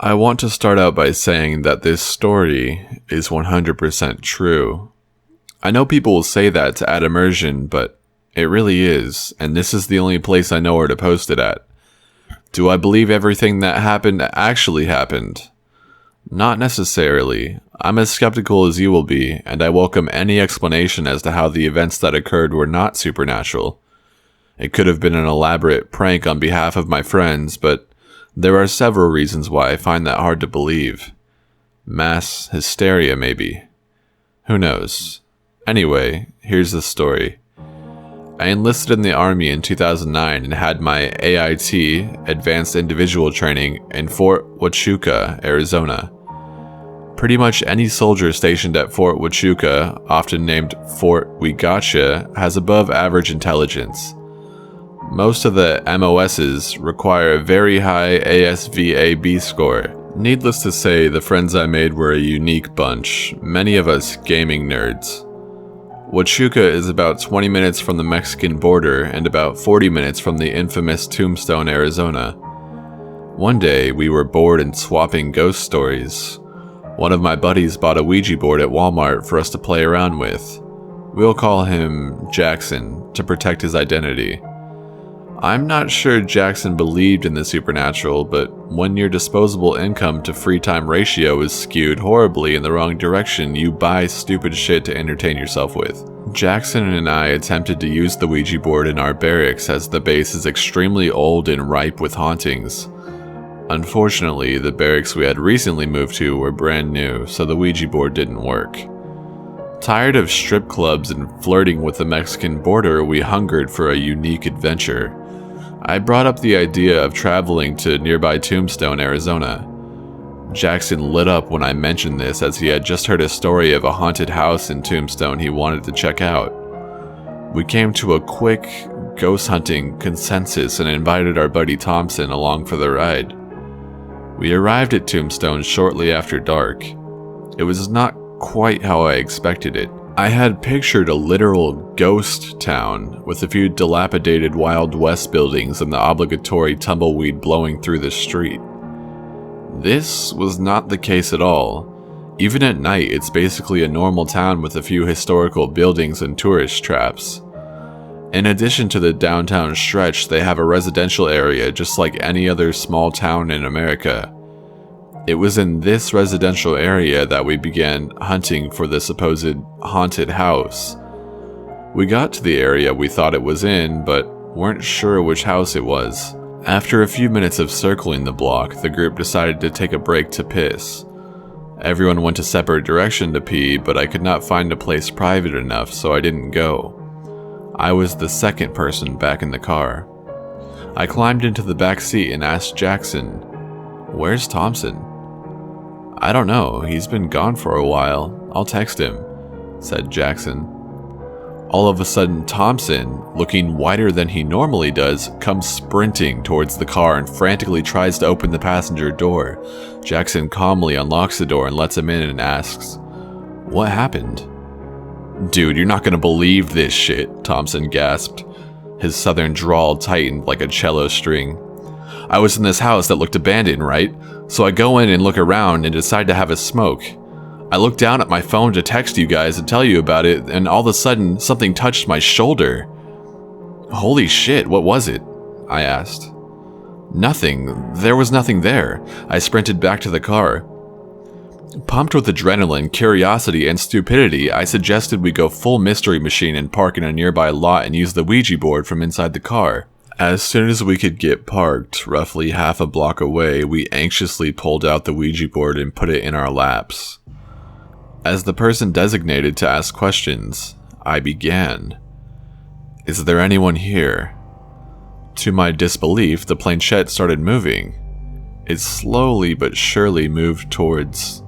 I want to start out by saying that this story is 100% true. I know people will say that to add immersion, but it really is, and this is the only place I know where to post it at. Do I believe everything that happened actually happened? Not necessarily. I'm as skeptical as you will be, and I welcome any explanation as to how the events that occurred were not supernatural. It could have been an elaborate prank on behalf of my friends, but there are several reasons why I find that hard to believe. Mass hysteria, maybe. Who knows? Anyway, here's the story. I enlisted in the Army in 2009 and had my AIT, Advanced Individual Training, in Fort Huachuca, Arizona. Pretty much any soldier stationed at Fort Huachuca, often named Fort We Gotcha, has above average intelligence. Most of the MOSs require a very high ASVAB score. Needless to say, the friends I made were a unique bunch, many of us gaming nerds. Huachuca is about 20 minutes from the Mexican border and about 40 minutes from the infamous Tombstone, Arizona. One day, we were bored and swapping ghost stories. One of my buddies bought a Ouija board at Walmart for us to play around with. We'll call him Jackson to protect his identity. I'm not sure Jackson believed in the supernatural, but when your disposable income to free time ratio is skewed horribly in the wrong direction, you buy stupid shit to entertain yourself with. Jackson and I attempted to use the Ouija board in our barracks as the base is extremely old and ripe with hauntings. Unfortunately, the barracks we had recently moved to were brand new, so the Ouija board didn't work. Tired of strip clubs and flirting with the Mexican border, we hungered for a unique adventure. I brought up the idea of traveling to nearby Tombstone, Arizona. Jackson lit up when I mentioned this, as he had just heard a story of a haunted house in Tombstone he wanted to check out. We came to a quick ghost hunting consensus and invited our buddy Thompson along for the ride. We arrived at Tombstone shortly after dark. It was not quite how I expected it. I had pictured a literal ghost town with a few dilapidated Wild West buildings and the obligatory tumbleweed blowing through the street. This was not the case at all. Even at night, it's basically a normal town with a few historical buildings and tourist traps. In addition to the downtown stretch, they have a residential area just like any other small town in America. It was in this residential area that we began hunting for the supposed haunted house. We got to the area we thought it was in, but weren't sure which house it was. After a few minutes of circling the block, the group decided to take a break to piss. Everyone went a separate direction to pee, but I could not find a place private enough, so I didn't go. I was the second person back in the car. I climbed into the back seat and asked Jackson, "Where's Thompson?" "I don't know, he's been gone for a while. I'll text him," said Jackson. All of a sudden, Thompson, looking whiter than he normally does, comes sprinting towards the car and frantically tries to open the passenger door. Jackson calmly unlocks the door and lets him in and asks, "What happened?" "Dude, you're not gonna believe this shit," Thompson gasped. His southern drawl tightened like a cello string. "I was in this house that looked abandoned, right? So I go in and look around and decide to have a smoke. I look down at my phone to text you guys and tell you about it, and all of a sudden, something touched my shoulder." "Holy shit, what was it?" I asked. "Nothing. There was nothing there." I sprinted back to the car. Pumped with adrenaline, curiosity, and stupidity, I suggested we go full mystery machine and park in a nearby lot and use the Ouija board from inside the car. As soon as we could get parked, roughly half a block away, we anxiously pulled out the Ouija board and put it in our laps. As the person designated to ask questions, I began. "Is there anyone here?" To my disbelief, the planchette started moving. It slowly but surely moved towards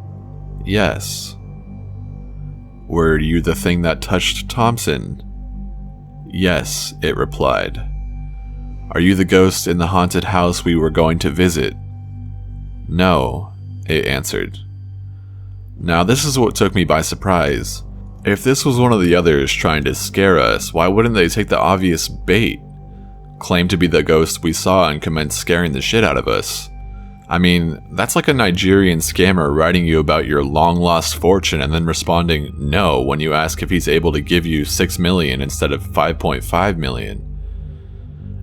yes. "Were you the thing that touched Thompson?" "Yes," it replied. "Are you the ghost in the haunted house we were going to visit?" "No," it answered. Now this is what took me by surprise. If this was one of the others trying to scare us, why wouldn't they take the obvious bait? Claim to be the ghost we saw and commence scaring the shit out of us. I mean, that's like a Nigerian scammer writing you about your long-lost fortune and then responding no when you ask if he's able to give you 6 million instead of 5.5 million.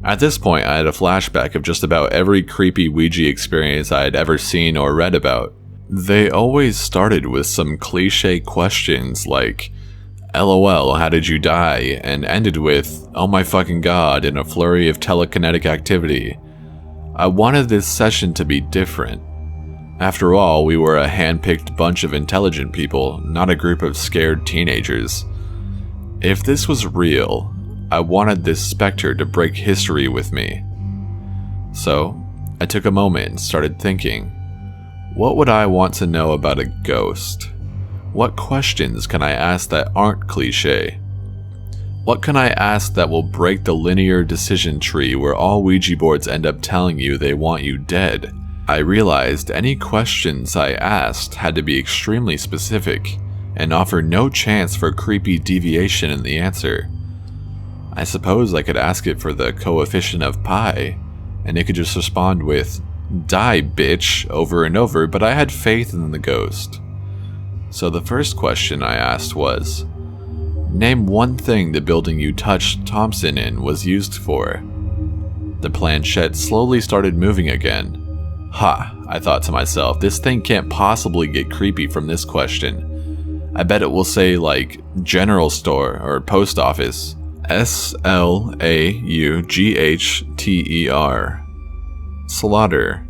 At this point, I had a flashback of just about every creepy Ouija experience I had ever seen or read about. They always started with some cliche questions like, LOL, how did you die? And ended with, oh my fucking god, in a flurry of telekinetic activity. I wanted this session to be different. After all, we were a hand-picked bunch of intelligent people, not a group of scared teenagers. If this was real, I wanted this specter to break history with me. So, I took a moment and started thinking, what would I want to know about a ghost? What questions can I ask that aren't cliché? What can I ask that will break the linear decision tree where all Ouija boards end up telling you they want you dead? I realized any questions I asked had to be extremely specific and offer no chance for creepy deviation in the answer. I suppose I could ask it for the coefficient of pi, and it could just respond with, die bitch, over and over, but I had faith in the ghost. So the first question I asked was, name one thing the building you touched Thompson in was used for. The planchette slowly started moving again. Ha, I thought to myself, this thing can't possibly get creepy from this question. I bet it will say like, general store or post office. SLAUGHTER. Slaughter.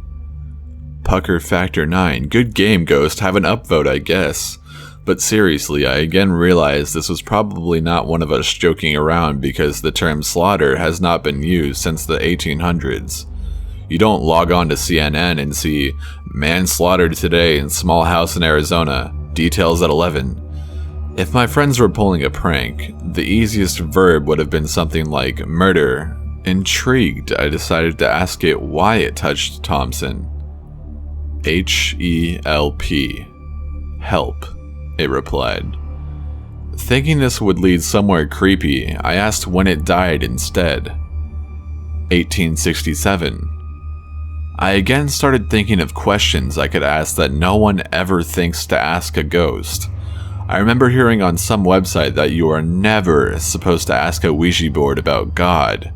Pucker Factor 9. Good game, Ghost. Have an upvote, I guess. But seriously, I again realized this was probably not one of us joking around because the term slaughter has not been used since the 1800s. You don't log on to CNN and see, man slaughtered today in small house in Arizona. Details at 11. If my friends were pulling a prank, the easiest verb would have been something like murder. Intrigued, I decided to ask it why it touched Thompson. HELP. Help, it replied. Thinking this would lead somewhere creepy, I asked when it died instead. 1867. I again started thinking of questions I could ask that no one ever thinks to ask a ghost. I remember hearing on some website that you are never supposed to ask a Ouija board about God.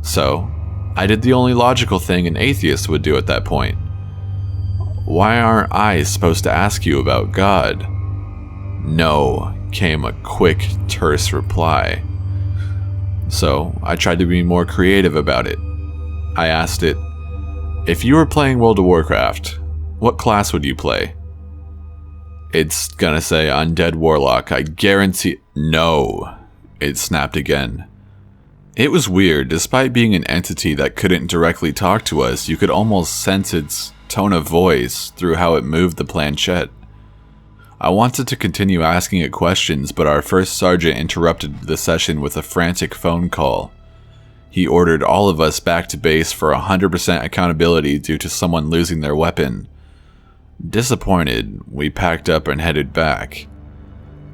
So, I did the only logical thing an atheist would do at that point. Why aren't I supposed to ask you about God? No, came a quick, terse reply. So, I tried to be more creative about it. I asked it, if you were playing World of Warcraft, what class would you play? It's gonna say Undead Warlock, I guarantee— No, it snapped again. It was weird, despite being an entity that couldn't directly talk to us, you could almost sense its tone of voice through how it moved the planchette. I wanted to continue asking it questions, but our first sergeant interrupted the session with a frantic phone call. He ordered all of us back to base for 100% accountability due to someone losing their weapon. Disappointed, we packed up and headed back.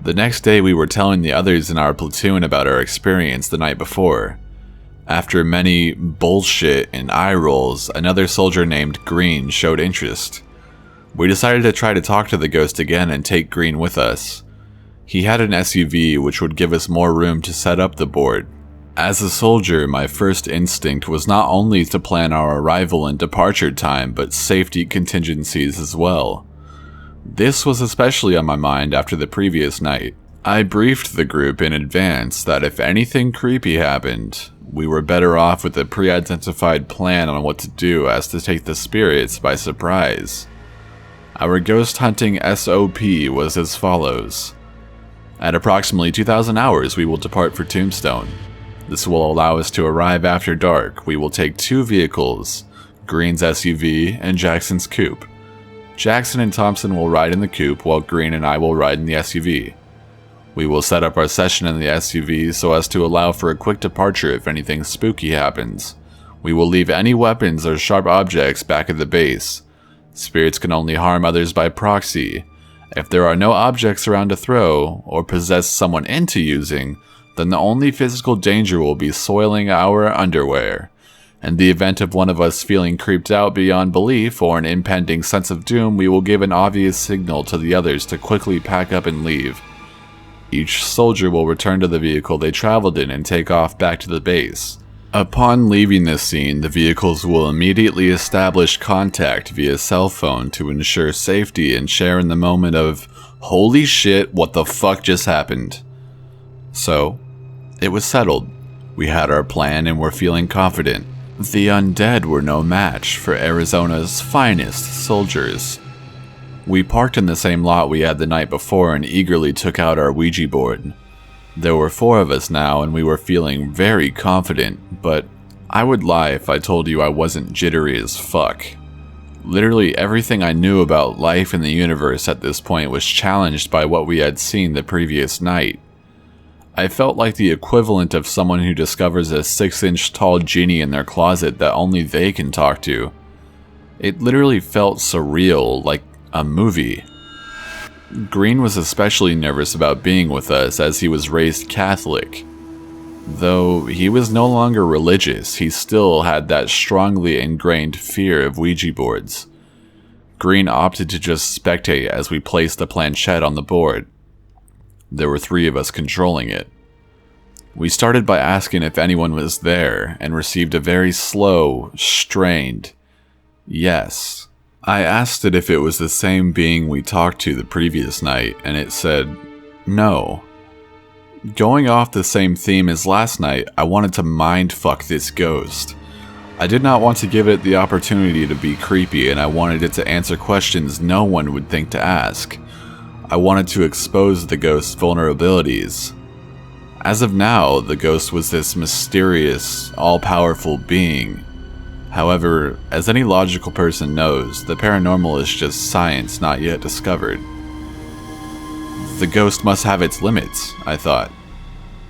The next day we were telling the others in our platoon about our experience the night before. After many bullshit and eye rolls, another soldier named Green showed interest. We decided to try to talk to the ghost again and take Green with us. He had an SUV which would give us more room to set up the board. As a soldier, my first instinct was not only to plan our arrival and departure time, but safety contingencies as well. This was especially on my mind after the previous night. I briefed the group in advance that if anything creepy happened, we were better off with a pre-identified plan on what to do as to take the spirits by surprise. Our ghost hunting SOP was as follows. At approximately 2,000 hours, we will depart for Tombstone. This will allow us to arrive after dark. We will take 2 vehicles, Green's SUV and Jackson's coupe. Jackson and Thompson will ride in the coupe while Green and I will ride in the SUV. We will set up our session in the SUV so as to allow for a quick departure if anything spooky happens. We will leave any weapons or sharp objects back at the base. Spirits can only harm others by proxy. If there are no objects around to throw, or possess someone into using, then the only physical danger will be soiling our underwear. In the event of one of us feeling creeped out beyond belief or an impending sense of doom, we will give an obvious signal to the others to quickly pack up and leave. Each soldier will return to the vehicle they traveled in and take off back to the base. Upon leaving this scene, the vehicles will immediately establish contact via cell phone to ensure safety and share in the moment of, holy shit, what the fuck just happened? So, it was settled. We had our plan and were feeling confident. The undead were no match for Arizona's finest soldiers. We parked in the same lot we had the night before and eagerly took out our Ouija board. There were 4 of us now and we were feeling very confident, but I would lie if I told you I wasn't jittery as fuck. Literally everything I knew about life in the universe at this point was challenged by what we had seen the previous night. I felt like the equivalent of someone who discovers a 6-inch tall genie in their closet that only they can talk to. It literally felt surreal, like a movie. Green was especially nervous about being with us as he was raised Catholic. Though he was no longer religious, he still had that strongly ingrained fear of Ouija boards. Green opted to just spectate as we placed the planchette on the board. There were 3 of us controlling it. We started by asking if anyone was there and received a very slow, strained yes. I asked it if it was the same being we talked to the previous night, and it said no. Going off the same theme as last night, I wanted to mindfuck this ghost. I did not want to give it the opportunity to be creepy, and I wanted it to answer questions no one would think to ask. I wanted to expose the ghost's vulnerabilities. As of now, the ghost was this mysterious, all-powerful being. However, as any logical person knows, the paranormal is just science not yet discovered. The ghost must have its limits, I thought.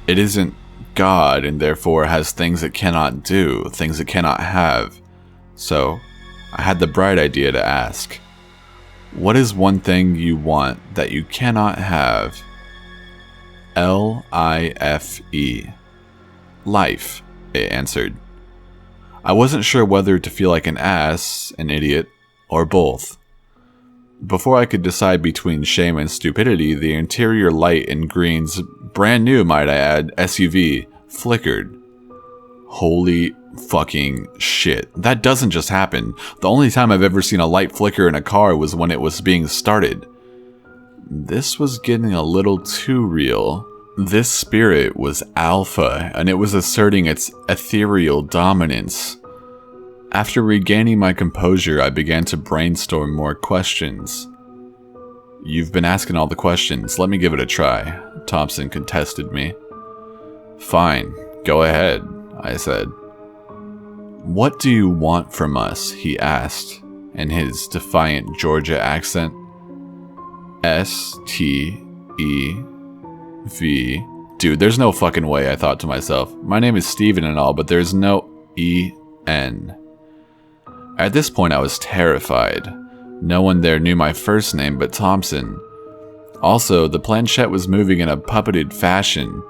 It isn't God and therefore has things it cannot do, things it cannot have. So, I had the bright idea to ask, what is one thing you want that you cannot have? L-I-F-E. Life, it answered. I wasn't sure whether to feel like an ass, an idiot, or both. Before I could decide between shame and stupidity, the interior light in Green's brand new, might I add, SUV flickered. Holy fucking shit. That doesn't just happen. The only time I've ever seen a light flicker in a car was when it was being started. This was getting a little too real. This spirit was alpha, and it was asserting its ethereal dominance. After regaining my composure, I began to brainstorm more questions. You've been asking all the questions, let me give it a try, Thompson contested me. Fine, go ahead, I said. What do you want from us? He asked, in his defiant Georgia accent. S-T-E-V. Dude, there's no fucking way, I thought to myself. My name is Steven and all, but there's no E-N. At this point, I was terrified. No one there knew my first name but Thompson. Also, the planchette was moving in a puppeted fashion,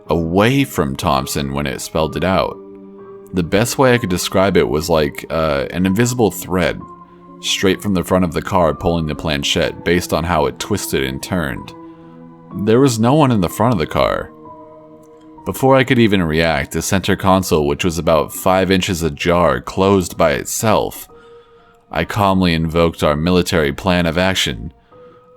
away from Thompson when it spelled it out. The best way I could describe it was like an invisible thread, straight from the front of the car pulling the planchette based on how it twisted and turned. There was no one in the front of the car. Before I could even react, the center console, which was about 5 inches ajar, closed by itself. I calmly invoked our military plan of action.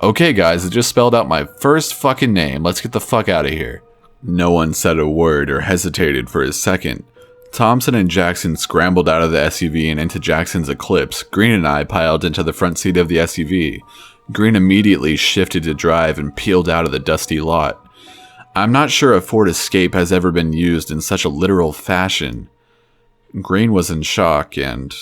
Okay guys, it just spelled out my first fucking name, let's get the fuck out of here. No one said a word or hesitated for a second. Thompson and Jackson scrambled out of the SUV and into Jackson's Eclipse. Green and I piled into the front seat of the SUV. Green immediately shifted to drive and peeled out of the dusty lot. I'm not sure a Ford Escape has ever been used in such a literal fashion. Green was in shock, and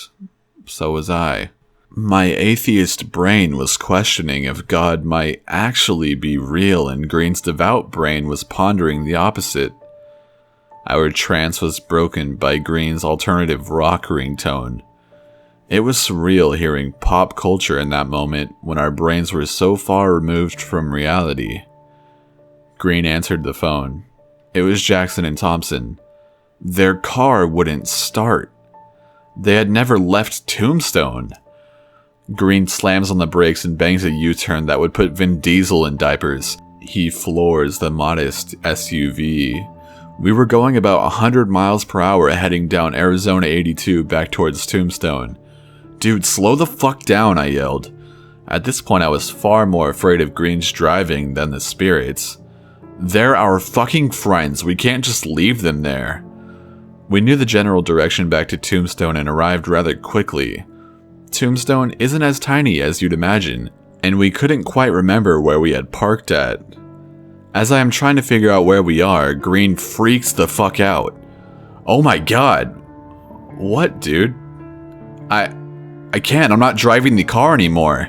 so was I. My atheist brain was questioning if God might actually be real, and Green's devout brain was pondering the opposite. Our trance was broken by Green's alternative rock ringtone. It was surreal hearing pop culture in that moment when our brains were so far removed from reality. Green answered the phone. It was Jackson and Thompson. Their car wouldn't start. They had never left Tombstone. Green slams on the brakes and bangs a U-turn that would put Vin Diesel in diapers. He floors the modest SUV. We were going about 100 miles per hour heading down Arizona 82 back towards Tombstone. Dude, slow the fuck down, I yelled. At this point, I was far more afraid of Green's driving than the spirits. They're our fucking friends. We can't just leave them there. We knew the general direction back to Tombstone and arrived rather quickly. Tombstone isn't as tiny as you'd imagine, and we couldn't quite remember where we had parked at. As I am trying to figure out where we are, Green freaks the fuck out. Oh my god. What, dude? I can't. I'm not driving the car anymore.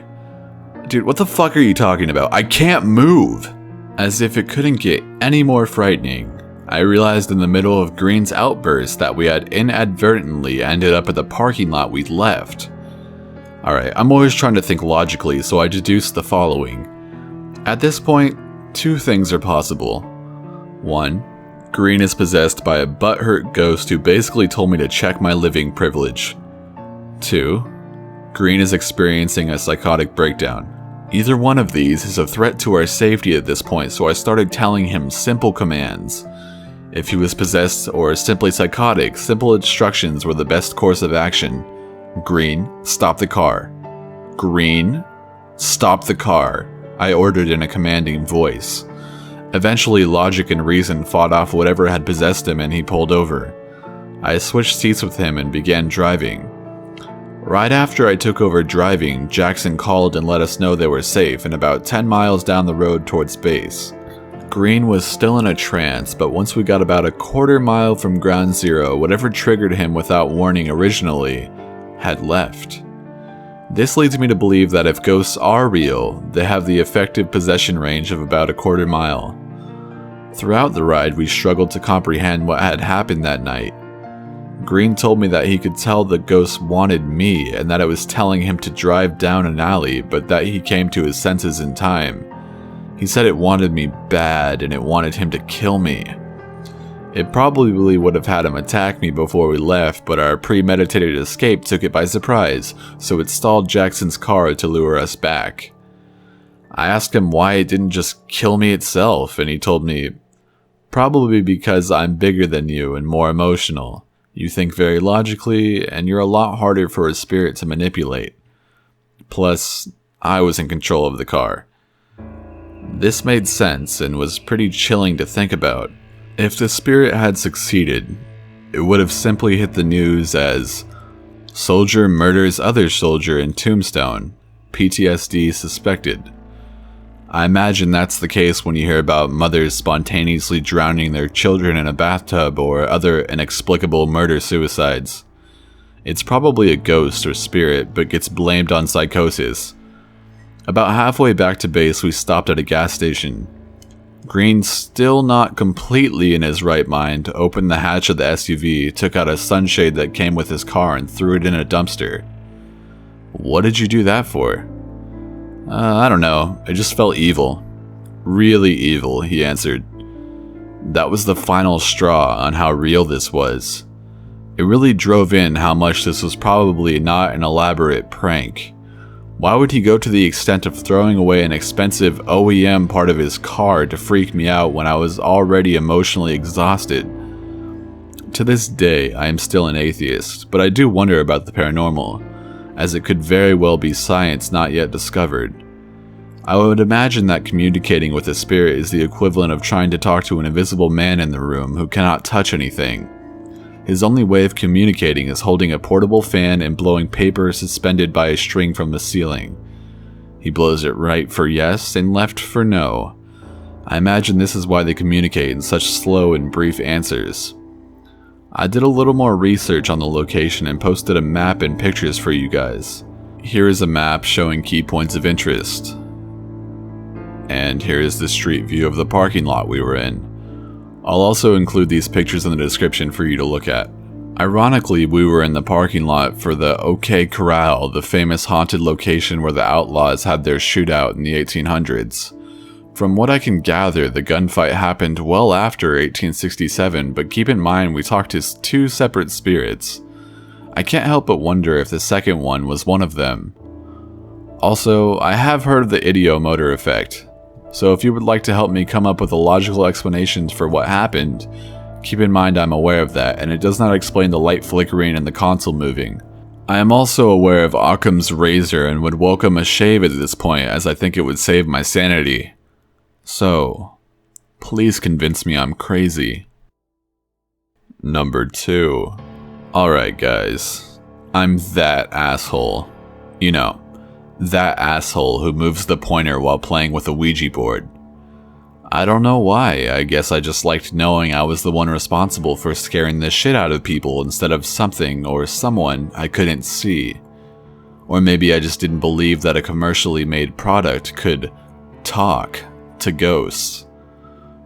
Dude, what the fuck are you talking about? I can't move. As if it couldn't get any more frightening, I realized in the middle of Green's outburst that we had inadvertently ended up at the parking lot we'd left. Alright, I'm always trying to think logically, so I deduced the following. At this point, two things are possible. 1. Green is possessed by a butthurt ghost who basically told me to check my living privilege. 2. Green is experiencing a psychotic breakdown. Either one of these is a threat to our safety at this point, so I started telling him simple commands. If he was possessed or simply psychotic, simple instructions were the best course of action. Green, stop the car. Green, stop the car, I ordered in a commanding voice. Eventually, logic and reason fought off whatever had possessed him and he pulled over. I switched seats with him and began driving. Right after I took over driving, Jackson called and let us know they were safe and about 10 miles down the road towards base. Green was still in a trance, but once we got about a quarter mile from ground zero, whatever triggered him without warning originally had left. This leads me to believe that if ghosts are real, they have the effective possession range of about a quarter mile. Throughout the ride, we struggled to comprehend what had happened that night. Green told me that he could tell the ghost wanted me and that it was telling him to drive down an alley, but that he came to his senses in time. He said it wanted me bad and it wanted him to kill me. It probably would have had him attack me before we left, but our premeditated escape took it by surprise, so it stalled Jackson's car to lure us back. I asked him why it didn't just kill me itself, and he told me, probably because I'm bigger than you and more emotional. You think very logically, and you're a lot harder for a spirit to manipulate. Plus, I was in control of the car. This made sense and was pretty chilling to think about. If the spirit had succeeded, it would have simply hit the news as soldier murders other soldier in Tombstone, PTSD suspected. I imagine that's the case when you hear about mothers spontaneously drowning their children in a bathtub or other inexplicable murder-suicides. It's probably a ghost or spirit, but gets blamed on psychosis. About halfway back to base, we stopped at a gas station. Green, still not completely in his right mind, opened the hatch of the SUV, took out a sunshade that came with his car and threw it in a dumpster. What did you do that for? I don't know. It just felt evil. Really evil, he answered. That was the final straw on how real this was. It really drove in how much this was probably not an elaborate prank. Why would he go to the extent of throwing away an expensive OEM part of his car to freak me out when I was already emotionally exhausted? To this day, I am still an atheist, but I do wonder about the paranormal, as it could very well be science not yet discovered. I would imagine that communicating with a spirit is the equivalent of trying to talk to an invisible man in the room who cannot touch anything. His only way of communicating is holding a portable fan and blowing paper suspended by a string from the ceiling. He blows it right for yes and left for no. I imagine this is why they communicate in such slow and brief answers. I did a little more research on the location and posted a map and pictures for you guys. Here is a map showing key points of interest. And here is the street view of the parking lot we were in. I'll also include these pictures in the description for you to look at. Ironically, we were in the parking lot for the OK Corral, the famous haunted location where the outlaws had their shootout in the 1800s. From what I can gather, the gunfight happened well after 1867, but keep in mind we talked to two separate spirits. I can't help but wonder if the second one was one of them. Also, I have heard of the ideomotor effect, so if you would like to help me come up with a logical explanation for what happened, keep in mind I'm aware of that, and it does not explain the light flickering and the console moving. I am also aware of Occam's razor and would welcome a shave at this point, as I think it would save my sanity. So, please convince me I'm crazy. Number 2. Alright guys, I'm that asshole. You know, that asshole who moves the pointer while playing with a Ouija board. I don't know why, I guess I just liked knowing I was the one responsible for scaring the shit out of people instead of something or someone I couldn't see. Or maybe I just didn't believe that a commercially made product could talk to ghosts.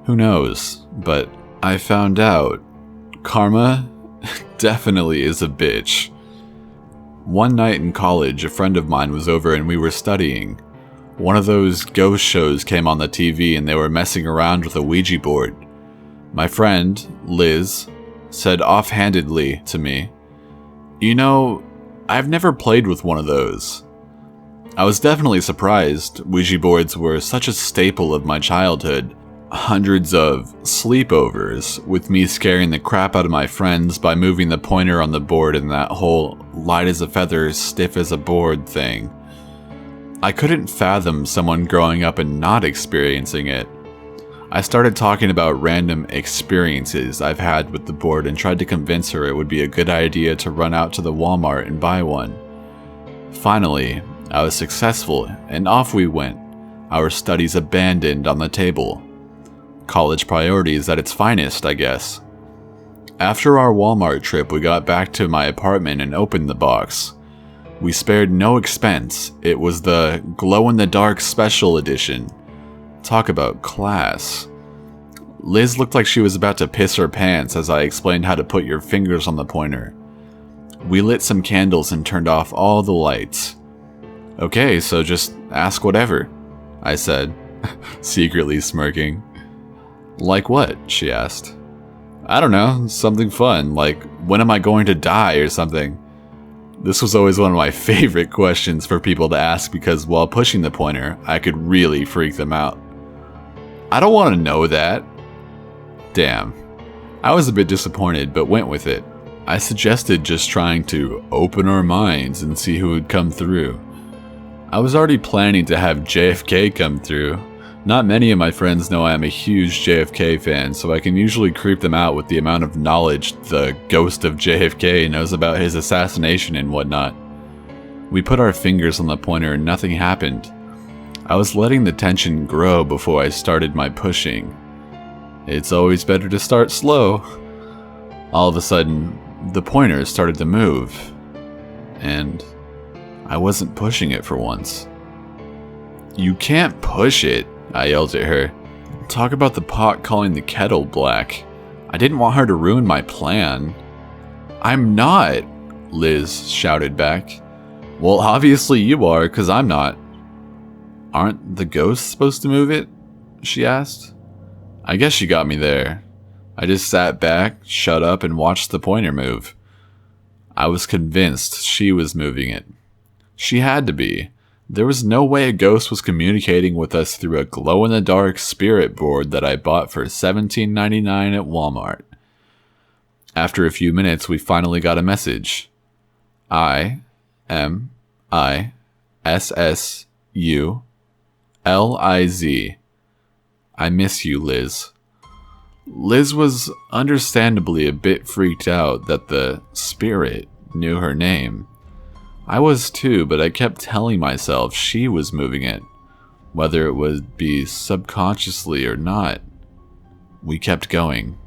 Who knows, but I found out karma definitely is a bitch. One night in college, a friend of mine was over and we were studying. One of those ghost shows came on the TV and they were messing around with a Ouija board. My friend, Liz, said offhandedly to me, "You know, I've never played with one of those." I was definitely surprised. Ouija boards were such a staple of my childhood. Hundreds of sleepovers with me scaring the crap out of my friends by moving the pointer on the board and that whole light as a feather, stiff as a board thing. I couldn't fathom someone growing up and not experiencing it. I started talking about random experiences I've had with the board and tried to convince her it would be a good idea to run out to the Walmart and buy one. Finally, I was successful and off we went, our studies abandoned on the table. College priorities at its finest, I guess. After our Walmart trip, we got back to my apartment and opened the box. We spared no expense. It was the glow-in-the-dark special edition. Talk about class. Liz looked like she was about to piss her pants as I explained how to put your fingers on the pointer. We lit some candles and turned off all the lights. "Okay, so just ask whatever," I said, secretly smirking. "Like what?" she asked. "I don't know, something fun, like when am I going to die or something." This was always one of my favorite questions for people to ask because while pushing the pointer, I could really freak them out. "I don't want to know that." Damn. I was a bit disappointed, but went with it. I suggested just trying to open our minds and see who would come through. I was already planning to have JFK come through. Not many of my friends know I am a huge JFK fan, so I can usually creep them out with the amount of knowledge the ghost of JFK knows about his assassination and whatnot. We put our fingers on the pointer and nothing happened. I was letting the tension grow before I started my pushing. It's always better to start slow. All of a sudden, the pointer started to move, and I wasn't pushing it for once. "You can't push it," I yelled at her. Talk about the pot calling the kettle black. I didn't want her to ruin my plan. "I'm not," Liz shouted back. "Well, obviously you are, 'cause I'm not." "Aren't the ghosts supposed to move it?" she asked. I guess she got me there. I just sat back, shut up, and watched the pointer move. I was convinced she was moving it. She had to be. There was no way a ghost was communicating with us through a glow-in-the-dark spirit board that I bought for $17.99 at Walmart. After a few minutes, we finally got a message. IMISSULIZ. I miss you, Liz. Liz was understandably a bit freaked out that the spirit knew her name. I was too, but I kept telling myself she was moving it, whether it would be subconsciously or not. We kept going.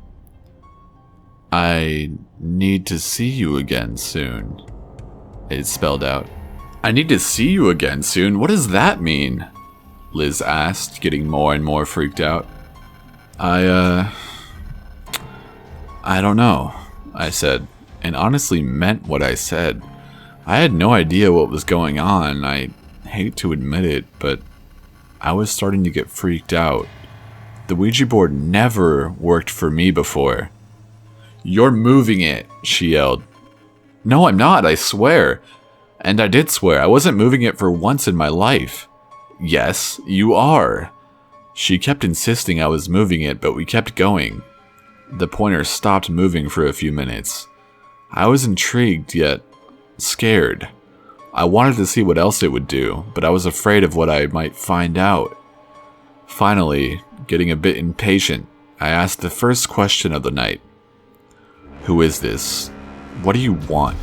"I need to see you again soon," it spelled out. "I need to see you again soon? What does that mean?" Liz asked, getting more and more freaked out. I don't know," I said, and honestly meant what I said. I had no idea what was going on. I hate to admit it, but I was starting to get freaked out. The Ouija board never worked for me before. "You're moving it," she yelled. No, I'm not, I swear. And I did swear, I wasn't moving it for once in my life. Yes, you are. She kept insisting I was moving it, but we kept going. The pointer stopped moving for a few minutes. I was intrigued, yet scared. I wanted to see what else it would do, but I was afraid of what I might find out. Finally, getting a bit impatient, I asked the first question of the night. Who is this? What do you want?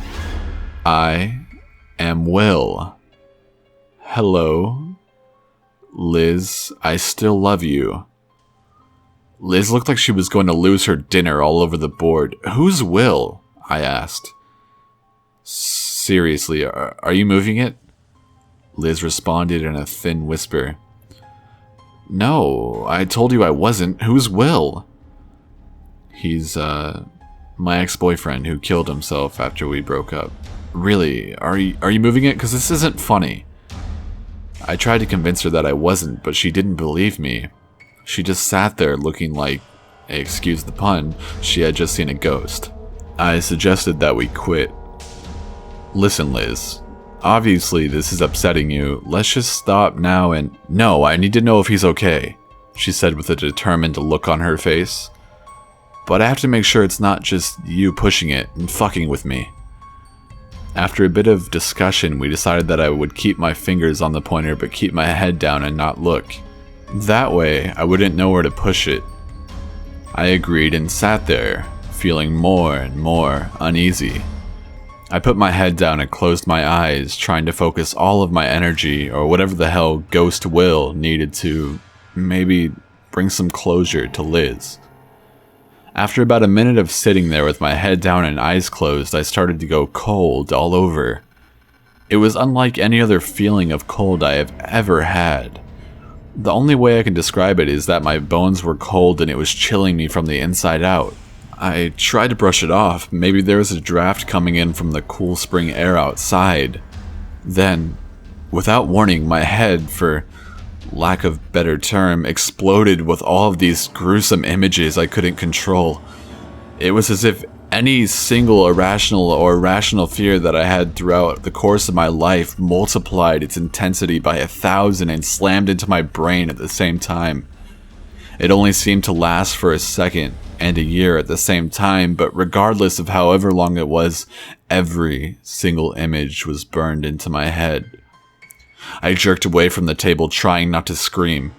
I am Will. Hello? Liz, I still love you. Liz looked like she was going to lose her dinner all over the board. Who's Will? I asked. Seriously, are you moving it? Liz responded in a thin whisper. No, I told you I wasn't. Who's Will? He's, my ex-boyfriend who killed himself after we broke up. Really, are you moving it? Because this isn't funny. I tried to convince her that I wasn't, but she didn't believe me. She just sat there looking like, excuse the pun, she had just seen a ghost. I suggested that we quit. Listen, Liz. Obviously, this is upsetting you. Let's just stop now and... No, I need to know if he's okay, she said with a determined look on her face. But I have to make sure it's not just you pushing it and fucking with me. After a bit of discussion, we decided that I would keep my fingers on the pointer but keep my head down and not look. That way, I wouldn't know where to push it. I agreed and sat there, feeling more and more uneasy. I put my head down and closed my eyes, trying to focus all of my energy, or whatever the hell Ghost Will needed to, maybe, bring some closure to Liz. After about a minute of sitting there with my head down and eyes closed, I started to go cold all over. It was unlike any other feeling of cold I have ever had. The only way I can describe it is that my bones were cold and it was chilling me from the inside out. I tried to brush it off. Maybe there was a draft coming in from the cool spring air outside. Then, without warning, my head, for lack of better term, exploded with all of these gruesome images I couldn't control. It was as if any single irrational or rational fear that I had throughout the course of my life multiplied its intensity by 1,000 and slammed into my brain at the same time. It only seemed to last for a second and a year at the same time, but regardless of however long it was, every single image was burned into my head. I jerked away from the table, trying not to scream.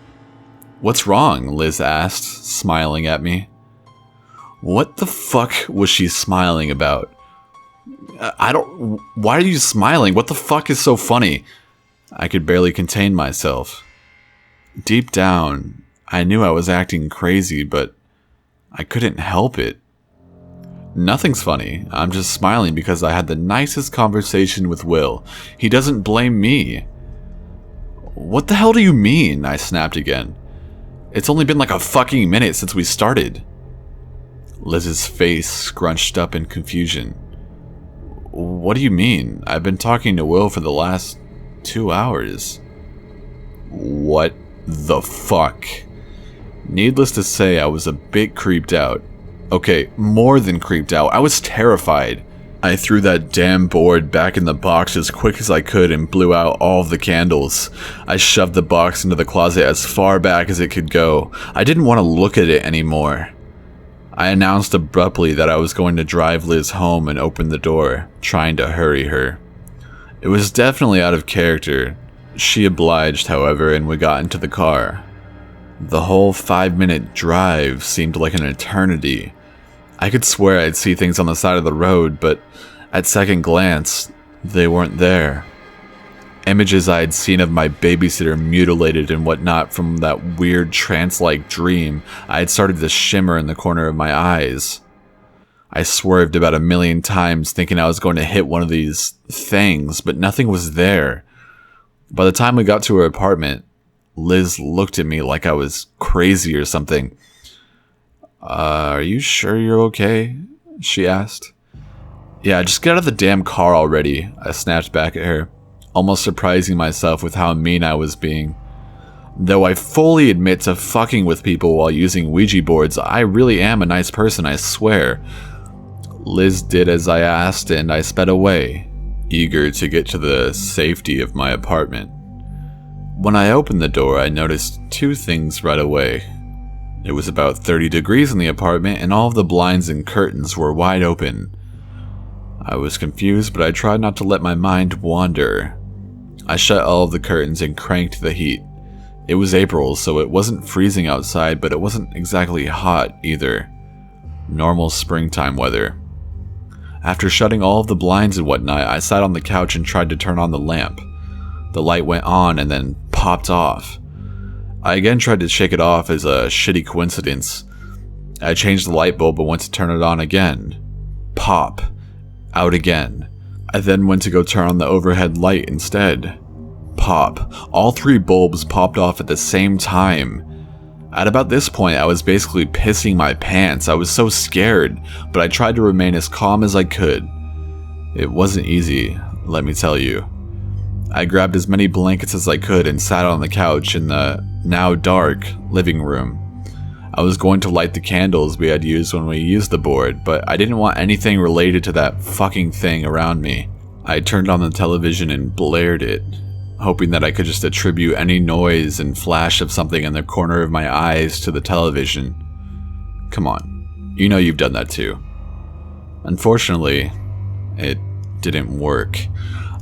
"What's wrong?" Liz asked, smiling at me. What the fuck was she smiling about? Why are you smiling? What the fuck is so funny? I could barely contain myself. Deep down, I knew I was acting crazy, but I couldn't help it. Nothing's funny. I'm just smiling because I had the nicest conversation with Will. He doesn't blame me. What the hell do you mean? I snapped again. It's only been like a fucking minute since we started. Liz's face scrunched up in confusion. What do you mean? I've been talking to Will for the last 2 hours. What the fuck? Needless to say, I was a bit creeped out. Okay, more than creeped out. I was terrified. I threw that damn board back in the box as quick as I could and blew out all of the candles. I shoved the box into the closet as far back as it could go. I didn't want to look at it anymore. I announced abruptly that I was going to drive Liz home and opened the door, trying to hurry her. It was definitely out of character. She obliged, however, and we got into the car. The whole 5-minute drive seemed like an eternity. I could swear I'd see things on the side of the road, but at second glance, they weren't there. Images I had seen of my babysitter mutilated and whatnot from that weird trance-like dream, I had started to shimmer in the corner of my eyes. I swerved about 1,000,000 times thinking I was going to hit one of these things, but nothing was there. By the time we got to her apartment, Liz looked at me like I was crazy or something. Are you sure you're okay? She asked. Yeah, just get out of the damn car already, I snapped back at her, almost surprising myself with how mean I was being. Though I fully admit to fucking with people while using Ouija boards, I really am a nice person, I swear. Liz did as I asked and I sped away, eager to get to the safety of my apartment. When I opened the door, I noticed two things right away. It was about 30 degrees in the apartment and all of the blinds and curtains were wide open. I was confused, but I tried not to let my mind wander. I shut all of the curtains and cranked the heat. It was April, so it wasn't freezing outside, but it wasn't exactly hot either. Normal springtime weather. After shutting all of the blinds and whatnot, I sat on the couch and tried to turn on the lamp. The light went on and then popped off. I again tried to shake it off as a shitty coincidence. I changed the light bulb and went to turn it on again. Pop. Out again. I then went to go turn on the overhead light instead. Pop. All three bulbs popped off at the same time. At about this point, I was basically pissing my pants. I was so scared, but I tried to remain as calm as I could. It wasn't easy, let me tell you. I grabbed as many blankets as I could and sat on the couch in the now dark living room. I was going to light the candles we had used when we used the board, but I didn't want anything related to that fucking thing around me. I turned on the television and blared it, hoping that I could just attribute any noise and flash of something in the corner of my eyes to the television. Come on, you know you've done that too. Unfortunately, it didn't work.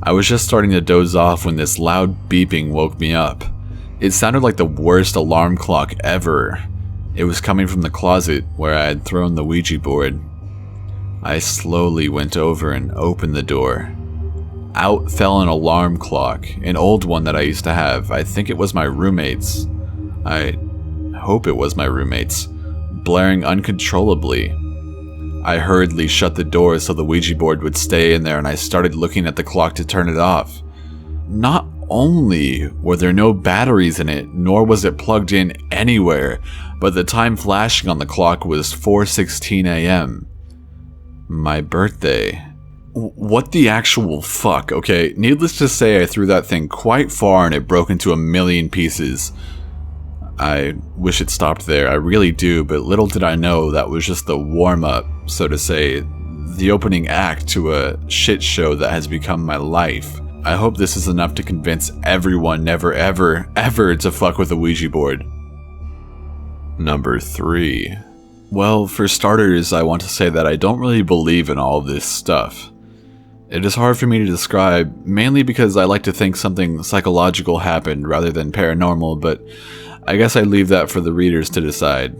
I was just starting to doze off when this loud beeping woke me up. It sounded like the worst alarm clock ever. It was coming from the closet where I had thrown the Ouija board. I slowly went over and opened the door. Out fell an alarm clock, an old one that I used to have. I think it was my roommate's. I hope it was my roommate's, blaring uncontrollably. I hurriedly shut the door so the Ouija board would stay in there, and I started looking at the clock to turn it off. Not only were there no batteries in it, nor was it plugged in anywhere, but the time flashing on the clock was 4:16 a.m. My birthday. What the actual fuck, okay? Needless to say, I threw that thing quite far and it broke into a million pieces. I wish it stopped there, I really do, but little did I know that was just the warm-up, so to say, the opening act to a shit show that has become my life. I hope this is enough to convince everyone never ever, ever to fuck with a Ouija board. Number 3. Well, for starters, I want to say that I don't really believe in all of this stuff. It is hard for me to describe, mainly because I like to think something psychological happened rather than paranormal, but I guess I leave that for the readers to decide.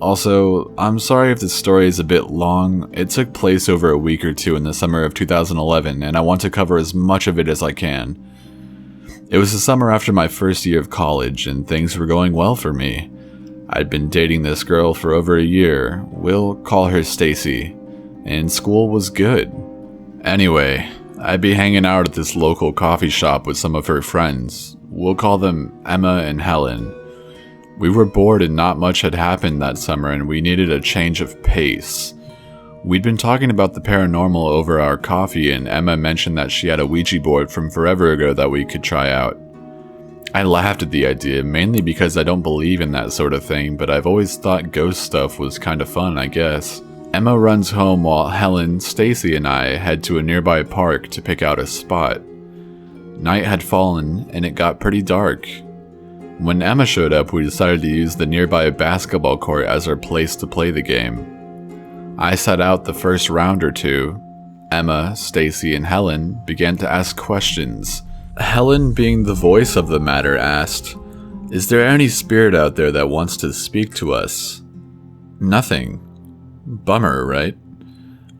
Also, I'm sorry if this story is a bit long. It took place over a week or two in the summer of 2011, and I want to cover as much of it as I can. It was the summer after my first year of college, and things were going well for me. I'd been dating this girl for over a year. We'll call her Stacy, and school was good. Anyway, I'd be hanging out at this local coffee shop with some of her friends. We'll call them Emma and Helen. We were bored and not much had happened that summer and we needed a change of pace. We'd been talking about the paranormal over our coffee and Emma mentioned that she had a Ouija board from forever ago that we could try out. I laughed at the idea, mainly because I don't believe in that sort of thing, but I've always thought ghost stuff was kinda fun, I guess. Emma runs home while Helen, Stacy, and I head to a nearby park to pick out a spot. Night had fallen, and it got pretty dark. When Emma showed up, we decided to use the nearby basketball court as our place to play the game. I sat out the first round or two. Emma, Stacy, and Helen began to ask questions. Helen, being the voice of the matter, asked, "Is there any spirit out there that wants to speak to us?" Nothing. Bummer, right?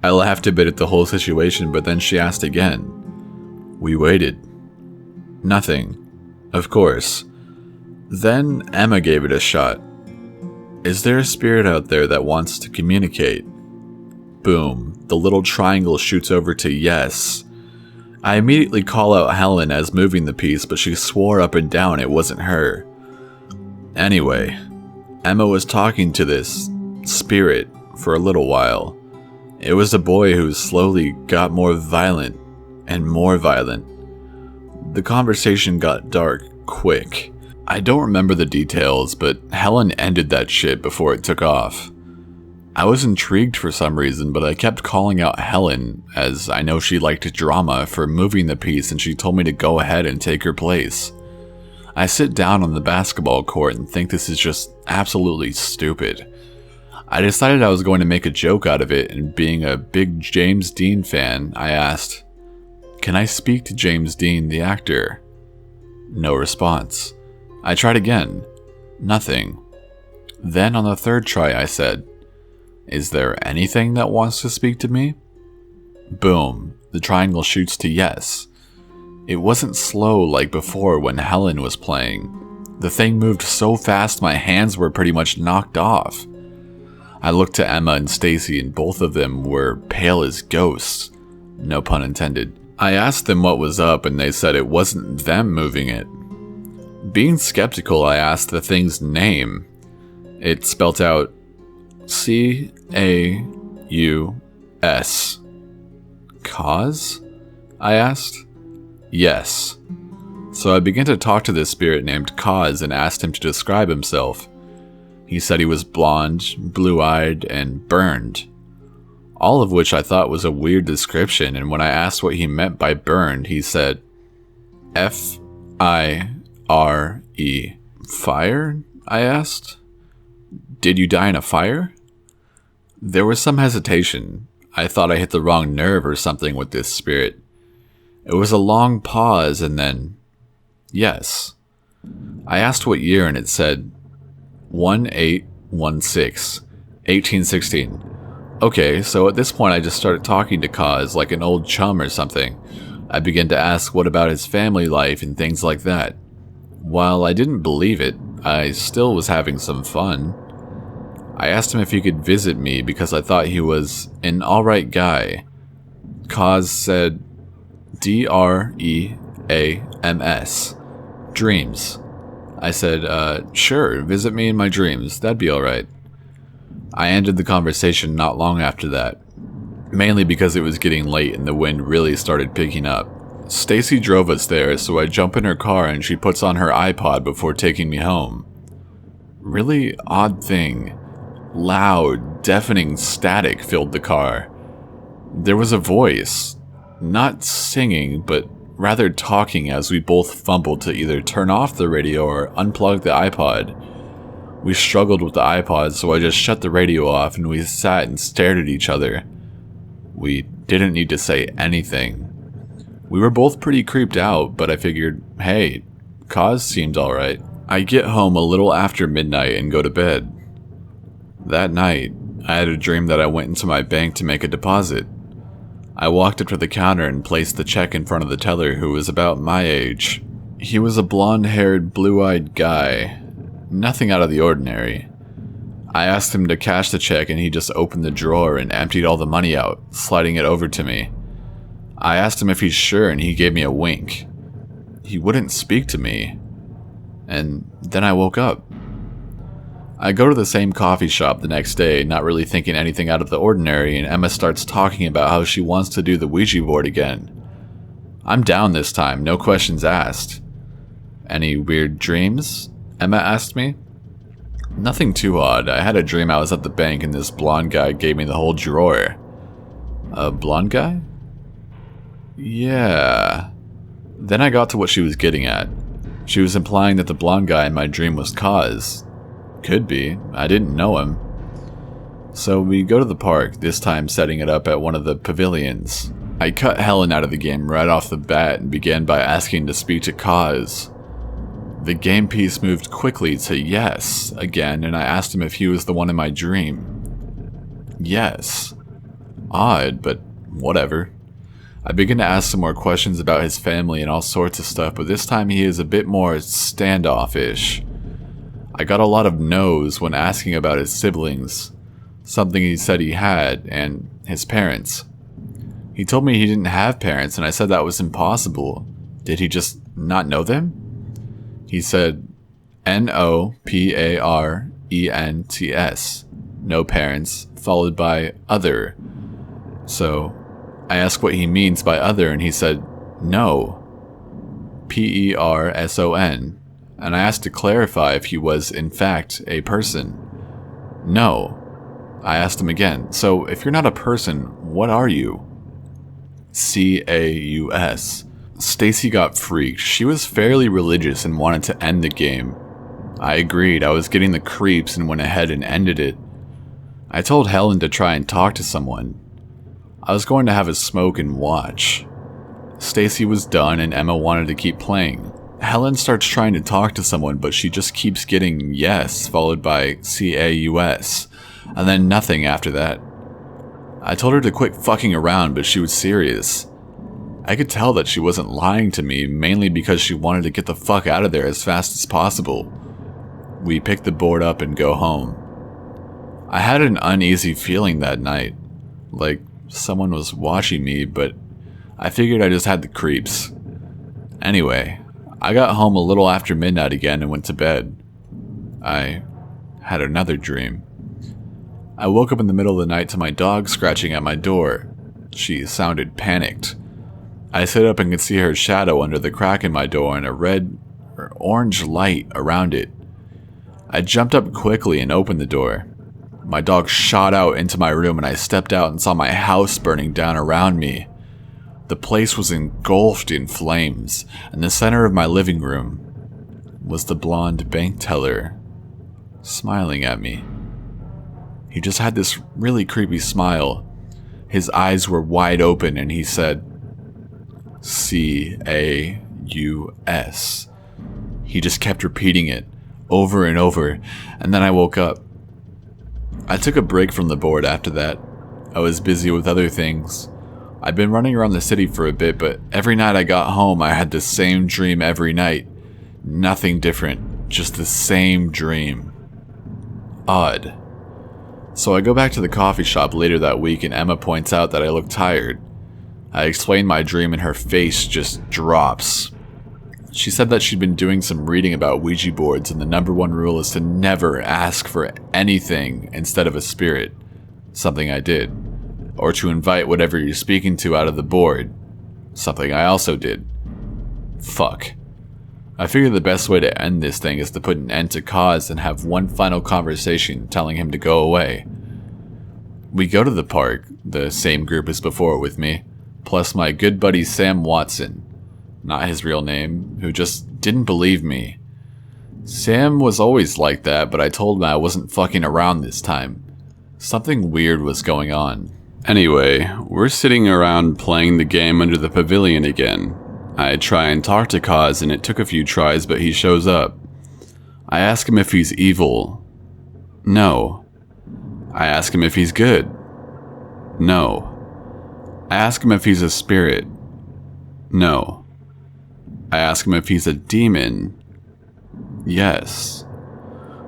I laughed a bit at the whole situation, but then she asked again. We waited. Nothing. Of course. Then Emma gave it a shot. "Is there a spirit out there that wants to communicate?" Boom. The little triangle shoots over to yes. I immediately call out Helen as moving the piece, but she swore up and down it wasn't her. Anyway, Emma was talking to this spirit for a little while. It was a boy who slowly got more violent and more violent. The conversation got dark quick. I don't remember the details, but Helen ended that shit before it took off. I was intrigued for some reason, but I kept calling out Helen, as I know she liked drama, for moving the piece, and she told me to go ahead and take her place. I sit down on the basketball court and think this is just absolutely stupid. I decided I was going to make a joke out of it, and being a big James Dean fan, I asked, "Can I speak to James Dean, the actor?" No response. I tried again. Nothing. Then on the third try I said, "Is there anything that wants to speak to me?" Boom. The triangle shoots to yes. It wasn't slow like before when Helen was playing. The thing moved so fast my hands were pretty much knocked off. I looked to Emma and Stacy, and both of them were pale as ghosts. No pun intended. I asked them what was up, and they said it wasn't them moving it. Being skeptical, I asked the thing's name. It spelt out C-A-U-S. Cause? I asked. Yes. So I began to talk to this spirit named Cause and asked him to describe himself. He said he was blonde, blue-eyed, and burned. All of which I thought was a weird description, and when I asked what he meant by burned, he said, F-I-R-E. Fire? I asked. Did you die in a fire? There was some hesitation. I thought I hit the wrong nerve or something with this spirit. It was a long pause and then, yes. I asked what year and it said 1816, 1816. Okay, so at this point I just started talking to Cause like an old chum or something. I began to ask what about his family life and things like that. While I didn't believe it, I still was having some fun. I asked him if he could visit me because I thought he was an alright guy. Cause said D-R-E-A-M-S. Dreams. I said, sure, visit me in my dreams, that'd be alright. I ended the conversation not long after that, mainly because it was getting late and the wind really started picking up. Stacy drove us there, so I jump in her car and she puts on her iPod before taking me home. Really odd thing. Loud, deafening static filled the car. There was a voice, not singing, but rather talking as we both fumbled to either turn off the radio or unplug the iPod. We struggled with the iPod, so I just shut the radio off and we sat and stared at each other. We didn't need to say anything. We were both pretty creeped out, but I figured, hey, Cause seemed alright. I get home a little after midnight and go to bed. That night, I had a dream that I went into my bank to make a deposit. I walked up to the counter and placed the check in front of the teller, who was about my age. He was a blonde-haired, blue-eyed guy. Nothing out of the ordinary. I asked him to cash the check and he just opened the drawer and emptied all the money out, sliding it over to me. I asked him if he's sure and he gave me a wink. He wouldn't speak to me. And then I woke up. I go to the same coffee shop the next day, not really thinking anything out of the ordinary, and Emma starts talking about how she wants to do the Ouija board again. I'm down this time, no questions asked. Any weird dreams? Emma asked me. Nothing too odd. I had a dream I was at the bank and this blonde guy gave me the whole drawer. A blonde guy? Yeah. Then I got to what she was getting at. She was implying that the blonde guy in my dream was Cause. Could be. I didn't know him. So we go to the park, this time setting it up at one of the pavilions. I cut Helen out of the game right off the bat and began by asking to speak to Cause. The game piece moved quickly to yes again, and I asked him if he was the one in my dream. Yes. Odd, but whatever. I begin to ask some more questions about his family and all sorts of stuff, but this time he is a bit more standoffish. I got a lot of no's when asking about his siblings, something he said he had, and his parents. He told me he didn't have parents, and I said that was impossible. Did he just not know them? He said N-O-P-A-R-E-N-T-S, no parents, followed by other. So I asked what he means by other, and he said no, P-E-R-S-O-N. And I asked to clarify if he was, in fact, a person. No. I asked him again, so if you're not a person, what are you? CAUS. Stacy got freaked. She was fairly religious and wanted to end the game. I agreed. I was getting the creeps and went ahead and ended it. I told Helen to try and talk to someone. I was going to have a smoke and watch. Stacy was done and Emma wanted to keep playing. Helen starts trying to talk to someone, but she just keeps getting yes, followed by CAUS, and then nothing after that. I told her to quit fucking around, but she was serious. I could tell that she wasn't lying to me, mainly because she wanted to get the fuck out of there as fast as possible. We pick the board up and go home. I had an uneasy feeling that night, like someone was watching me, but I figured I just had the creeps. Anyway, I got home a little after midnight again and went to bed. I had another dream. I woke up in the middle of the night to my dog scratching at my door. She sounded panicked. I sit up and could see her shadow under the crack in my door and a red or orange light around it. I jumped up quickly and opened the door. My dog shot out into my room and I stepped out and saw my house burning down around me. The place was engulfed in flames, and the center of my living room was the blonde bank teller smiling at me. He just had this really creepy smile. His eyes were wide open and he said, CAUS. He just kept repeating it over and over, and then I woke up. I took a break from the board after that. I was busy with other things. I'd been running around the city for a bit, but every night I got home I had the same dream every night. Nothing different, just the same dream. Odd. So I go back to the coffee shop later that week and Emma points out that I look tired. I explain my dream and her face just drops. She said that she'd been doing some reading about Ouija boards and the number one rule is to never ask for anything instead of a spirit, something I did, or to invite whatever you're speaking to out of the board, something I also did. Fuck. I figured the best way to end this thing is to put an end to Cause and have one final conversation telling him to go away. We go to the park, the same group as before with me, plus my good buddy Sam Watson, not his real name, who just didn't believe me. Sam was always like that, but I told him I wasn't fucking around this time. Something weird was going on. Anyway, we're sitting around playing the game under the pavilion again. I try and talk to Cause and it took a few tries, but he shows up. I ask him if he's evil. No. I ask him if he's good. No. I ask him if he's a spirit. No. I ask him if he's a demon. Yes.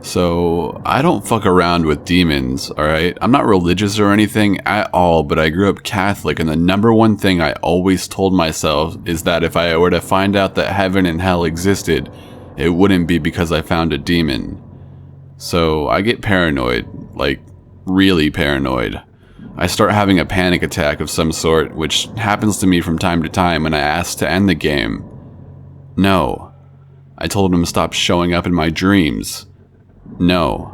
So, I don't fuck around with demons, alright? I'm not religious or anything at all, but I grew up Catholic, and the number one thing I always told myself is that if I were to find out that heaven and hell existed, it wouldn't be because I found a demon. So, I get paranoid, like, really paranoid. I start having a panic attack of some sort, which happens to me from time to time, and I ask to end the game. No. I told him to stop showing up in my dreams. No.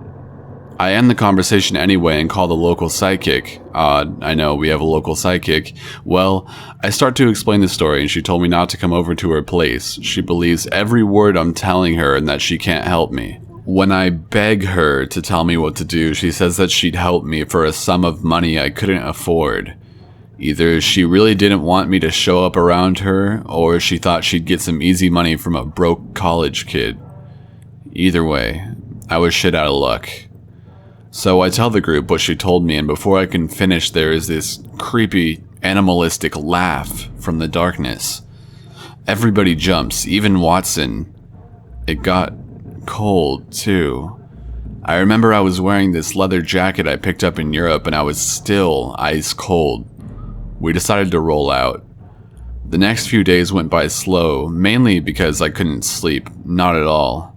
I end the conversation anyway and call the local psychic. Odd, I know, we have a local psychic. Well, I start to explain the story and she told me not to come over to her place. She believes every word I'm telling her and that she can't help me. When I beg her to tell me what to do, she says that she'd help me for a sum of money I couldn't afford. Either she really didn't want me to show up around her, or she thought she'd get some easy money from a broke college kid. Either way, I was shit out of luck. So I tell the group what she told me, and before I can finish there is this creepy, animalistic laugh from the darkness. Everybody jumps, even Watson. It got cold, too. I remember I was wearing this leather jacket I picked up in Europe and I was still ice cold. We decided to roll out. The next few days went by slow, mainly because I couldn't sleep, not at all.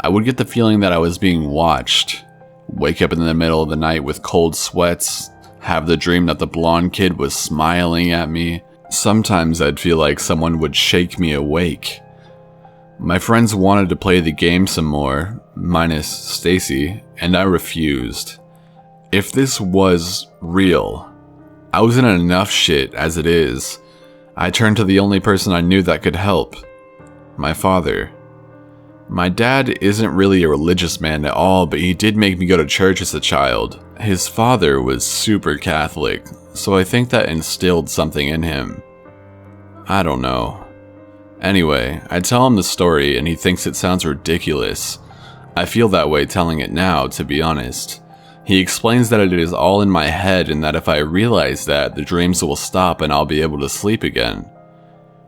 I would get the feeling that I was being watched, wake up in the middle of the night with cold sweats, have the dream that the blonde kid was smiling at me. Sometimes I'd feel like someone would shake me awake. My friends wanted to play the game some more, minus Stacy, and I refused. If this was real, I was in enough shit as it is. I turned to the only person I knew that could help. My father. My dad isn't really a religious man at all, but he did make me go to church as a child. His father was super Catholic, so I think that instilled something in him. I don't know. Anyway, I tell him the story and he thinks it sounds ridiculous. I feel that way telling it now, to be honest. He explains that it is all in my head and that if I realize that, the dreams will stop and I'll be able to sleep again.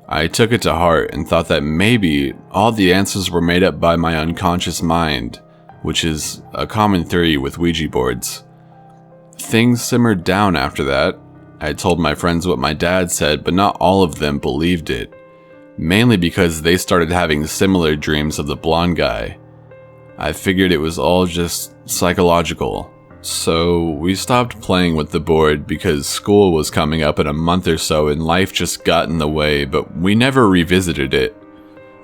I took it to heart and thought that maybe all the answers were made up by my unconscious mind, which is a common theory with Ouija boards. Things simmered down after that. I told my friends what my dad said, but not all of them believed it, mainly because they started having similar dreams of the blonde guy. I figured it was all just psychological. So we stopped playing with the board because school was coming up in a month or so and life just got in the way, but we never revisited it.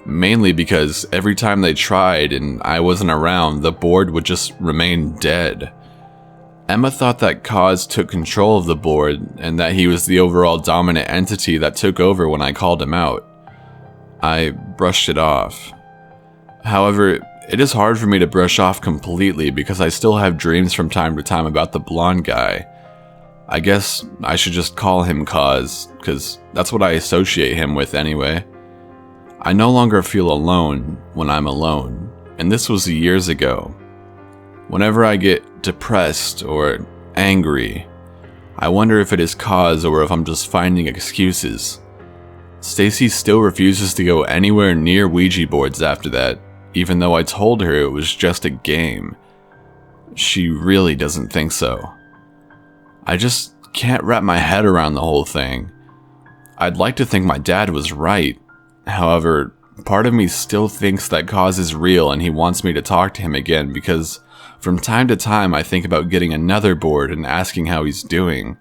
Mainly because every time they tried and I wasn't around, the board would just remain dead. Emma thought that Kaz took control of the board and that he was the overall dominant entity that took over when I called him out. I brushed it off. However, it is hard for me to brush off completely because I still have dreams from time to time about the blonde guy. I guess I should just call him Kaz, because that's what I associate him with anyway. I no longer feel alone when I'm alone, and this was years ago. Whenever I get depressed or angry, I wonder if it is Kaz or if I'm just finding excuses. Stacy still refuses to go anywhere near Ouija boards after that, even though I told her it was just a game. She really doesn't think so. I just can't wrap my head around the whole thing. I'd like to think my dad was right. However, part of me still thinks that Kaz is real and he wants me to talk to him again because from time to time I think about getting another board and asking how he's doing.